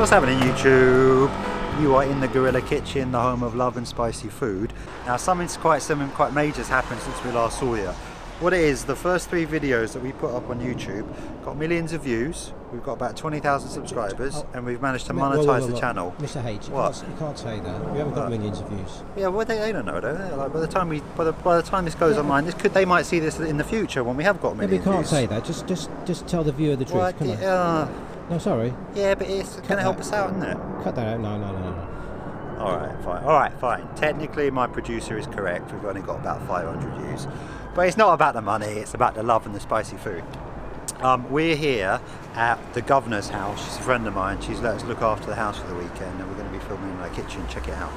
What's happening, YouTube? You are in the Gorilla Kitchen, the home of love and spicy food. Now something quite major has happened since we last saw you. What it is, the first 3 videos that we put up on YouTube got millions of views. We've got about 20,000 subscribers, and we've managed to monetize the channel. Mr. H, what? You can't say that. We haven't got millions of views. Yeah, well, they don't know, though. Like, by the time this goes online, they might see this in the future when we have got millions. Yeah, we can't views. say that. Just tell the viewer the truth. Well, Come on. No, sorry. Yeah, but it's going to help us out, isn't it? Cut that out. No. Alright, fine. Technically, my producer is correct. We've only got about 500 views. But it's not about the money, it's about the love and the spicy food. We're here at the governor's house. She's a friend of mine. She's let us look after the house for the weekend, and we're going to be filming in her kitchen. Check it out.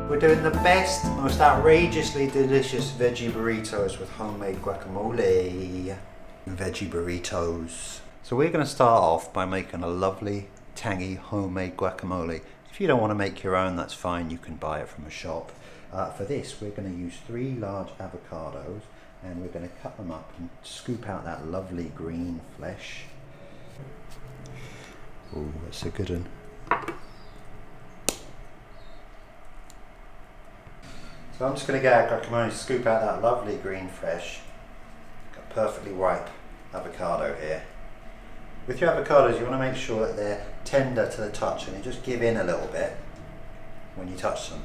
We're doing the best, most outrageously delicious veggie burritos with homemade guacamole. Veggie burritos. So we're going to start off by making a lovely, tangy, homemade guacamole. If you don't want to make your own, that's fine. You can buy it from a shop. For this, we're going to use 3 large avocados, and we're going to cut them up and scoop out that lovely green flesh. Oh, that's a good one. So I'm just going to get our guacamole, scoop out that lovely green fresh, got perfectly ripe avocado here. With your avocados, you want to make sure that they're tender to the touch, and you just give in a little bit when you touch them.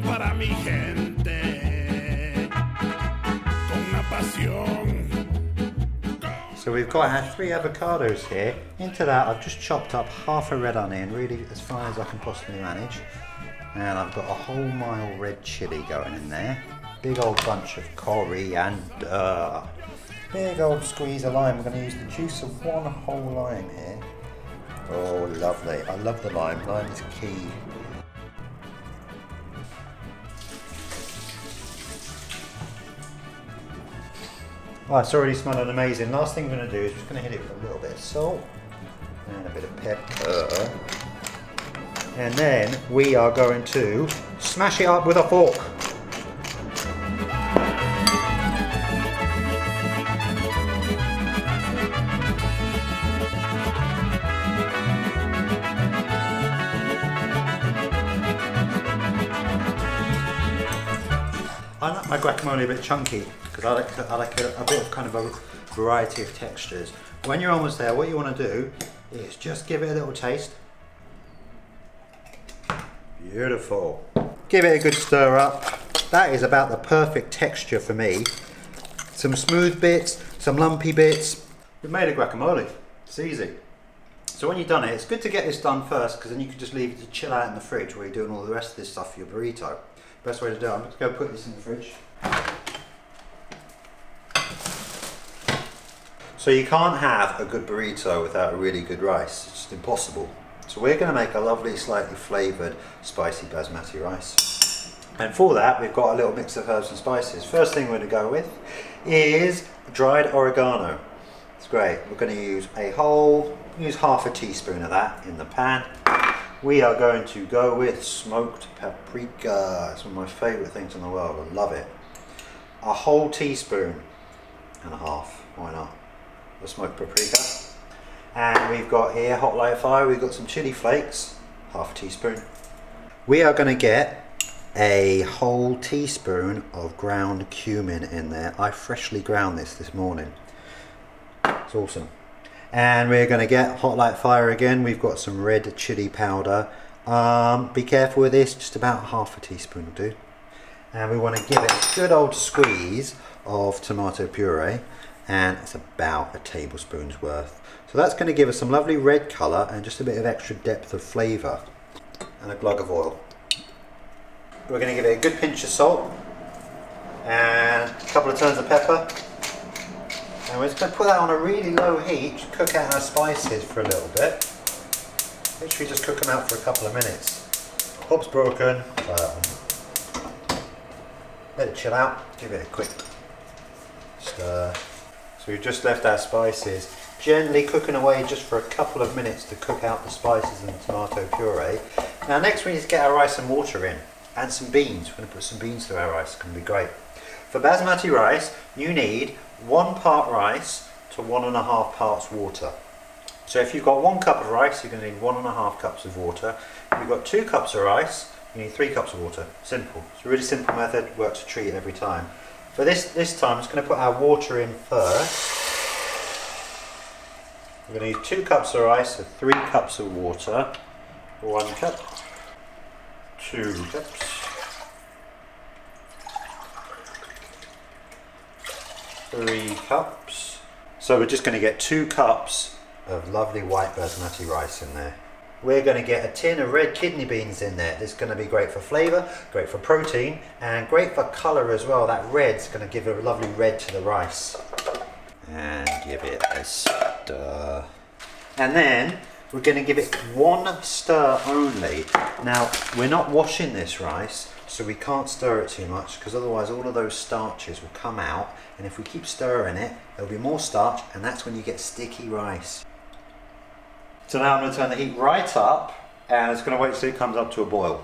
Para mi gente, con una pasión. So we've got our 3 avocados here. Into that I've just chopped up half a red onion, really as fine as I can possibly manage. And I've got a whole mile red chilli going in there. Big old bunch of coriander. Big old squeeze of lime. We're going to use the juice of 1 whole lime here. Oh, lovely. I love the lime. Lime is key. Oh, it's already smelling amazing. Last thing we're going to do is just going to hit it with a little bit of salt and a bit of pepper. And then we are going to smash it up with a fork. I like my guacamole a bit chunky because I like a bit of kind of a variety of textures. When you're almost there, what you want to do is just give it a little taste. Beautiful. Give it a good stir up. That is about the perfect texture for me. Some smooth bits, some lumpy bits. We've made a guacamole. It's easy. So when you've done it, it's good to get this done first because then you can just leave it to chill out in the fridge while you're doing all the rest of this stuff for your burrito. Best way to do it, I'm just going to go put this in the fridge. So you can't have a good burrito without a really good rice. It's just impossible. So we're going to make a lovely, slightly flavoured, spicy basmati rice. And for that, we've got a little mix of herbs and spices. First thing we're going to go with is dried oregano. It's great. We're going to use half a teaspoon of that in the pan. We are going to go with smoked paprika. It's one of my favourite things in the world. I love it. A whole teaspoon and a half. Why not? The smoked paprika. And we've got here hot light fire. We've got some chili flakes. Half a teaspoon. We are going to get a whole teaspoon of ground cumin in there. I freshly ground this morning. It's awesome. And we're going to get hot light fire again. We've got some red chili powder. Be careful with this, just about half a teaspoon will do. And we want to give it a good old squeeze of tomato puree, and it's about a tablespoon's worth. So that's going to give us some lovely red colour and just a bit of extra depth of flavour. And a glug of oil. we're going to give it a good pinch of salt and a couple of turns of pepper. And we're just going to put that on a really low heat, cook out our spices for a little bit. Literally just cook them out for a couple of minutes. Hop's broken. Let it chill out, give it a quick stir. So we've just left our spices gently cooking away just for a couple of minutes to cook out the spices and the tomato puree. Now next we need to get our rice and water in and some beans. We're going to put some beans through our rice, it's going to be great. For basmati rice you need 1 part rice to 1.5 parts water. So if you've got 1 cup of rice you're going to need 1.5 cups of water. If you've got 2 cups of rice you need 3 cups of water. Simple. It's a really simple method, works a treat every time. For this time, I'm just going to put our water in first. We're going to need 2 cups of rice, so 3 cups of water. 1 cup, 2 cups, 3 cups. So we're just going to get 2 cups of lovely white basmati rice in there. We're going to get a tin of red kidney beans in there. This is going to be great for flavour, great for protein, and great for colour as well. That red's going to give a lovely red to the rice. And give it a stir. And then we're going to give it 1 stir only. Now, we're not washing this rice, so we can't stir it too much, because otherwise all of those starches will come out. And if we keep stirring it, there'll be more starch, and that's when you get sticky rice. So now I'm going to turn the heat right up and it's going to wait till it comes up to a boil.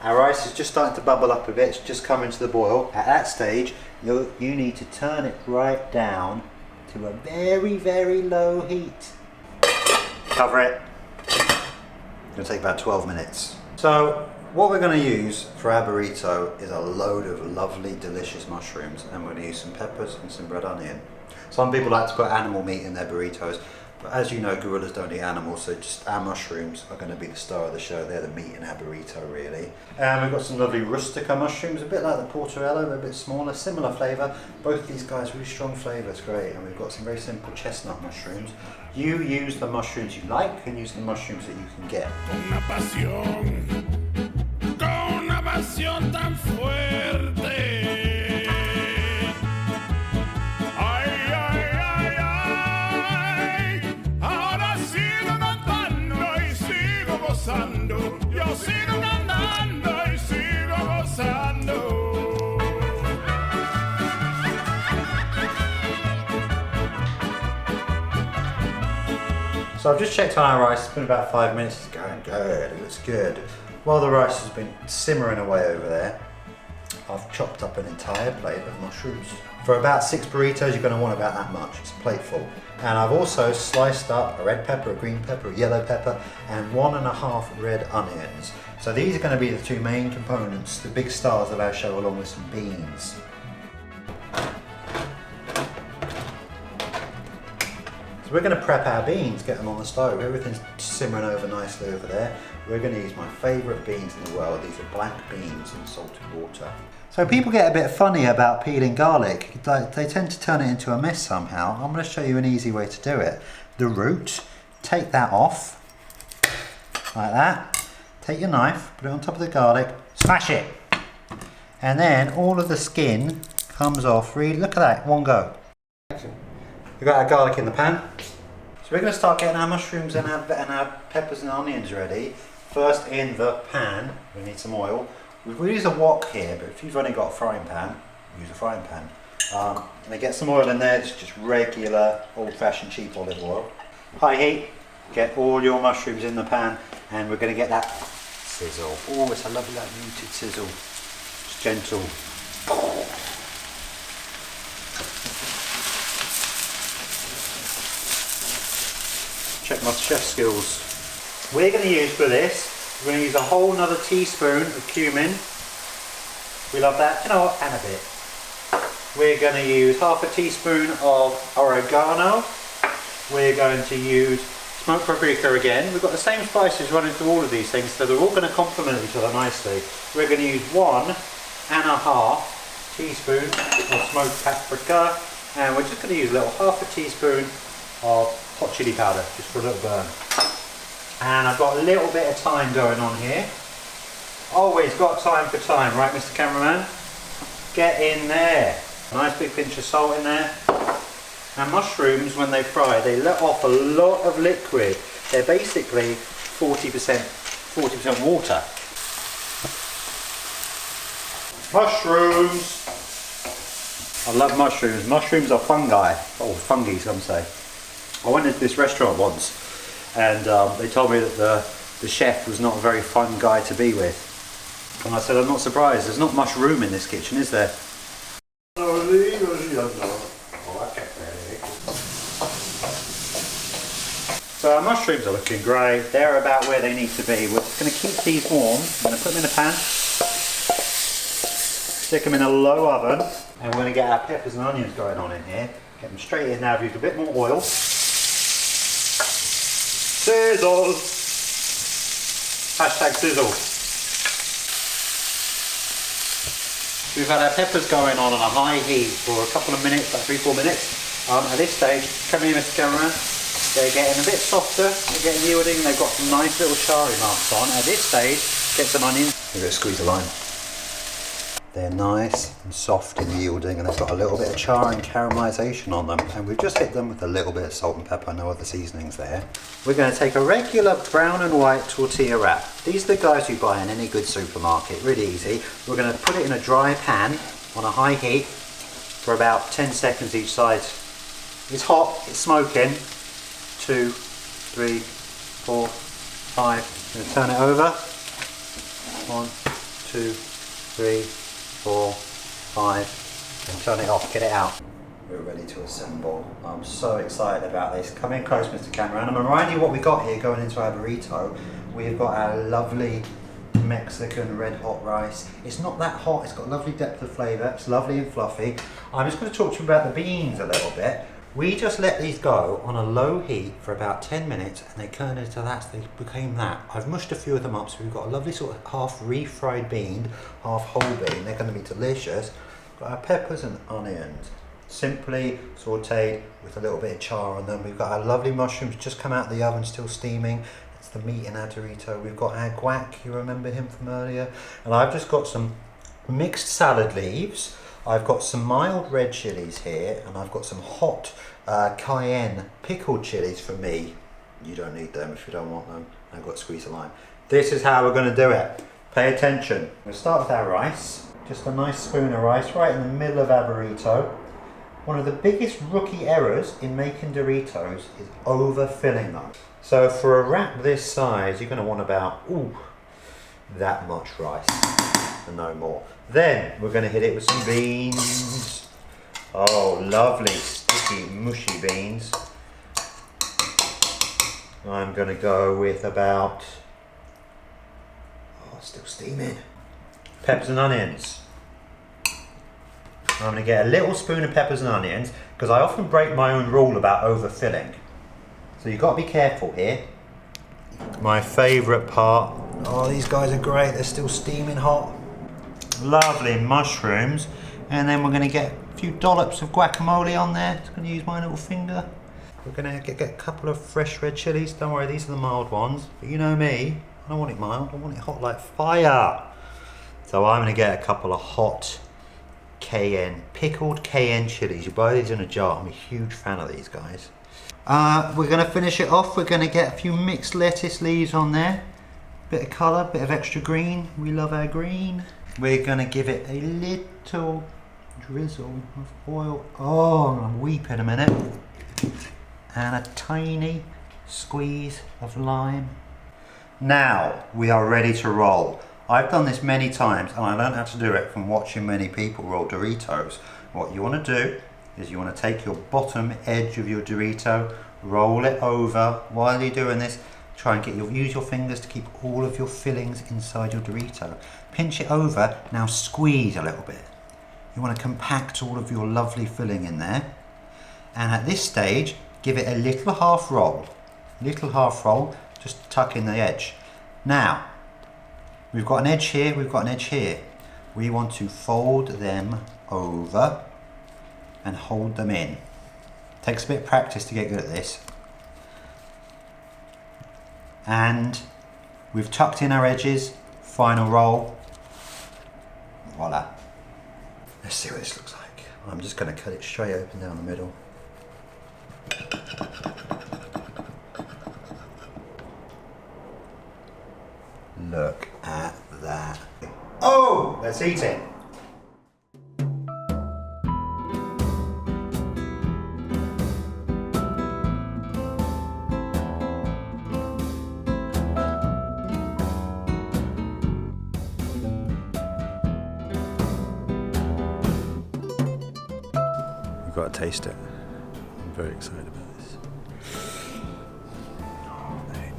Our rice is just starting to bubble up a bit, it's just coming to the boil. At that stage you need to turn it right down to a very, very low heat. Cover it. It's going to take about 12 minutes. So what we're going to use for our burrito is a load of lovely delicious mushrooms, and we're going to use some peppers and some red onion. Some people like to put animal meat in their burritos. But as you know, gorillas don't eat animals, so just our mushrooms are going to be the star of the show. They're the meat in our burrito, really. And we've got some lovely rustica mushrooms, a bit like the portobello, but a bit smaller, similar flavour. Both of these guys, really strong flavour, it's great. And we've got some very simple chestnut mushrooms. You use the mushrooms you like and use the mushrooms that you can get. Con una pasión tan fuerte. Yo sigo cantando y sigo gozando. So I've just checked on our rice, it's been about 5 minutes, it's going good, it looks good. While the rice has been simmering away over there, I've chopped up an entire plate of mushrooms. For about 6 burritos, you're going to want about that much. It's a plateful. And I've also sliced up a red pepper, a green pepper, a yellow pepper, and 1.5 red onions. So these are going to be the 2 main components, the big stars of our show, along with some beans. So we're going to prep our beans, get them on the stove. Everything's simmering over nicely over there. We're going to use my favourite beans in the world. These are black beans in salted water. So people get a bit funny about peeling garlic. They tend to turn it into a mess somehow. I'm going to show you an easy way to do it. The root, take that off, like that. Take your knife, put it on top of the garlic, smash it. And then all of the skin comes off. Really, look at that, one go. We've got our garlic in the pan. So we're going to start getting our mushrooms and our peppers and onions ready. First in the pan, we need some oil. We use a wok here, but if you've only got a frying pan, use a frying pan. And get some oil in there, it's just regular, old-fashioned cheap olive oil. High heat, get all your mushrooms in the pan, and we're going to get that sizzle. Oh, it's a lovely, like, muted sizzle. It's gentle. Check my chef skills. We're going to use for this, we're going to use a whole another teaspoon of cumin. We love that. You know what? And a bit. We're going to use half a teaspoon of oregano. We're going to use smoked paprika again. We've got the same spices running through all of these things, so they're all going to complement each other nicely. We're going to use 1.5 teaspoon of smoked paprika, and we're just going to use a little half a teaspoon of hot chili powder, just for a little burn. And I've got a little bit of thyme going on here. Always got time for time, right, Mr. Cameraman? Get in there. Nice big pinch of salt in there. Now mushrooms, when they fry, they let off a lot of liquid. They're basically 40% water. Mushrooms. I love mushrooms. Mushrooms are fungi, or fungi some say. I went into this restaurant once and they told me that the chef was not a very fun guy to be with. And I said, I'm not surprised, there's not much room in this kitchen, is there? So our mushrooms are looking great, they're about where they need to be. We're just going to keep these warm. I'm going to put them in a pan, stick them in a low oven, and we're going to get our peppers and onions going on in here. Get them straight in now, I've used a bit more oil. Sizzle! Hashtag sizzle. We've had our peppers going on a high heat for a couple of minutes, about 3-4 minutes. At this stage, come here Mr. Cameraman, they're getting a bit softer, they're getting yielding, they've got some nice little charry marks on. At this stage, get some onions. We're going to squeeze a lime. They're nice and soft and yielding, and they've got a little bit of char and caramelisation on them, and we've just hit them with a little bit of salt and pepper, no other seasonings there. We're going to take a regular brown and white tortilla wrap. These are the guys you buy in any good supermarket, really easy. We're going to put it in a dry pan on a high heat for about 10 seconds each side. It's hot, it's smoking. 2, 3, 4, 5. I'm going to turn it over. 1, 2, 3, 4, 5, and turn it off, get it out. We're ready to assemble. I'm so excited about this. Come in close, Mr. Cameraman. I'm reminding you what we got here going into our burrito. We've got our lovely Mexican red hot rice. It's not that hot, it's got lovely depth of flavour, it's lovely and fluffy. I'm just going to talk to you about the beans a little bit. We just let these go on a low heat for about 10 minutes and they turned into that, they became that. I've mushed a few of them up, so we've got a lovely sort of half refried bean, half whole bean. They're going to be delicious. Got our peppers and onions, simply sauteed with a little bit of char on them. We've got our lovely mushrooms just come out of the oven, still steaming. It's the meat in our Dorito. We've got our guac, you remember him from earlier. And I've just got some mixed salad leaves. I've got some mild red chilies here, and I've got some hot cayenne pickled chilies for me. You don't need them if you don't want them. I've got squeeze of lime. This is how we're going to do it. Pay attention. We'll start with our rice. Just a nice spoon of rice right in the middle of our burrito. One of the biggest rookie errors in making Doritos is overfilling them. So for a wrap this size, you're going to want about that much rice and no more. Then we're going to hit it with some beans. Oh, lovely, sticky, mushy beans. I'm going to go with about, still steaming, peppers and onions. I'm going to get a little spoon of peppers and onions because I often break my own rule about overfilling. So you've got to be careful here. My favourite part. Oh, these guys are great. They're still steaming hot. Lovely mushrooms. And then we're going to get a few dollops of guacamole on there. Just going to use my little finger. We're going to get a couple of fresh red chilies. Don't worry, these are the mild ones. But you know me, I don't want it mild. I want it hot like fire. So I'm going to get a couple of hot pickled cayenne chilies. You buy these in a jar. I'm a huge fan of these guys. We're going to finish it off. We're going to get a few mixed lettuce leaves on there. Bit of colour, bit of extra green. We love our green. We're going to give it a little drizzle of oil. Oh, I'm going to weep in a minute. And a tiny squeeze of lime. Now we are ready to roll. I've done this many times and I learned how to do it from watching many people roll Doritos. What you want to do is you want to take your bottom edge of your Dorito, roll it over. While you're doing this, try and use your fingers to keep all of your fillings inside your Dorito. Pinch it over, now squeeze a little bit. You want to compact all of your lovely filling in there. And at this stage, give it a little half roll. Just tuck in the edge. Now, we've got an edge here, we've got an edge here. We want to fold them over and hold them in. Takes a bit of practice to get good at this. And we've tucked in our edges, Final roll. Voila. Let's see what this looks like. I'm just going to cut it straight open down the middle. Look at that. Oh, let's eat it. We've got to taste it. I'm very excited about this. Oh, mate.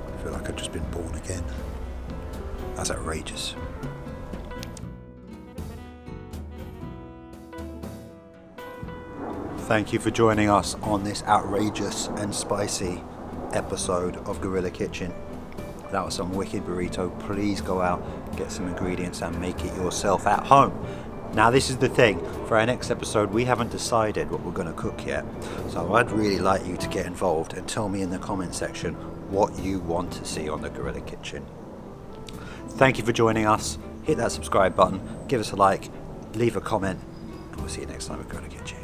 I feel like I've just been born again. That's outrageous. Thank you for joining us on this outrageous and spicy episode of Gorilla Kitchen. That was some wicked burrito. Please go out, get some ingredients and make it yourself at home. Now this is the thing, for our next episode we haven't decided what we're going to cook yet. So I'd really like you to get involved and tell me in the comment section what you want to see on the Gorilla Kitchen. Thank you for joining us. Hit that subscribe button, give us a like, leave a comment, and we'll see you next time at Gorilla Kitchen.